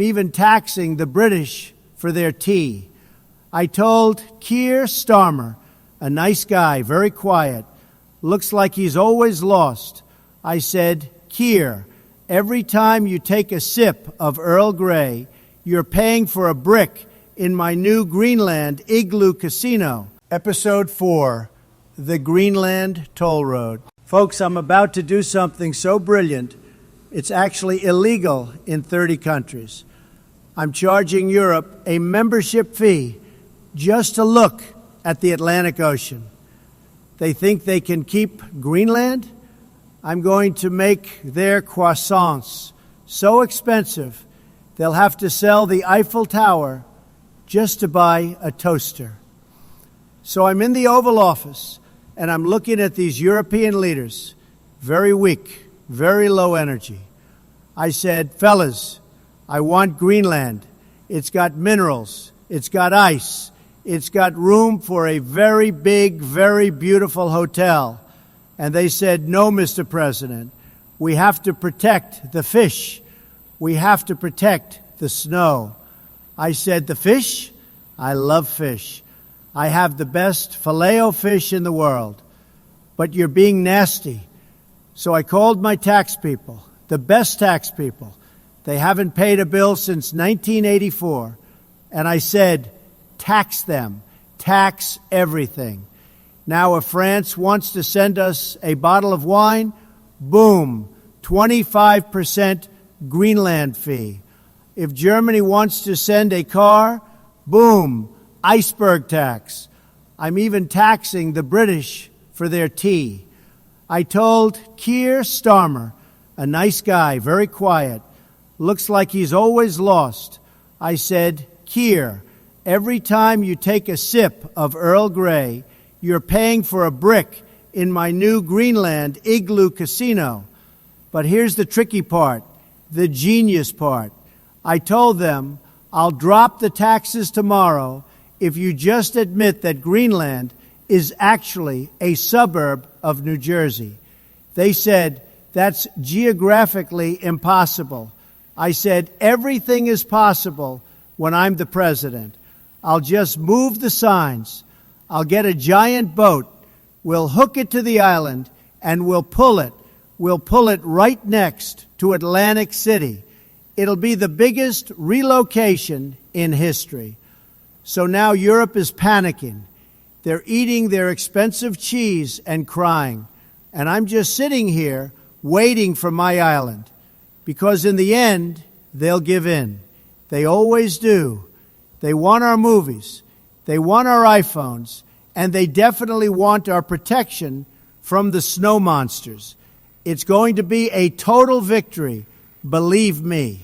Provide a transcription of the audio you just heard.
even taxing the British for their tea. I told Keir Starmer, a nice guy, very quiet, looks like he's always lost. I said, Keir, every time you take a sip of Earl Grey, you're paying for a brick in my new Greenland igloo casino. Episode 4, The Greenland Toll Road. Folks, I'm about to do something so brilliant, it's actually illegal in 30 countries. I'm charging Europe a membership fee just to look at the Atlantic Ocean. They think they can keep Greenland? I'm going to make their croissants so expensive they'll have to sell the Eiffel Tower just to buy a toaster. So I'm in the Oval Office, and I'm looking at these European leaders, very weak, very low energy. I said, fellas, I want Greenland. It's got minerals. It's got ice. It's got room for a very big, very beautiful hotel. And they said, no, Mr. President, we have to protect the fish. We have to protect the snow. I said, the fish? I love fish. I have the best filet-o-fish in the world. But you're being nasty. So I called my tax people, the best tax people. They haven't paid a bill since 1984. And I said, tax them. Tax everything. Now, if France wants to send us a bottle of wine, boom, 25% Greenland fee. If Germany wants to send a car, boom, Iceberg Tax. I'm even taxing the British for their tea. I told Keir Starmer, a nice guy, very quiet, looks like he's always lost. I said, Keir, every time you take a sip of Earl Grey, you're paying for a brick in my new Greenland igloo casino. But here's the tricky part, the genius part. I told them, I'll drop the taxes tomorrow if you just admit that Greenland is actually a suburb of New Jersey. They said, that's geographically impossible. I said, everything is possible when I'm the president. I'll just move the signs. I'll get a giant boat. We'll hook it to the island, and we'll pull it. We'll pull it right next to Atlantic City. It'll be the biggest relocation in history. So now Europe is panicking. They're eating their expensive cheese and crying. And I'm just sitting here waiting for my island. Because in the end, they'll give in. They always do. They want our movies. They want our iPhones. And they definitely want our protection from the snow monsters. It's going to be a total victory, believe me.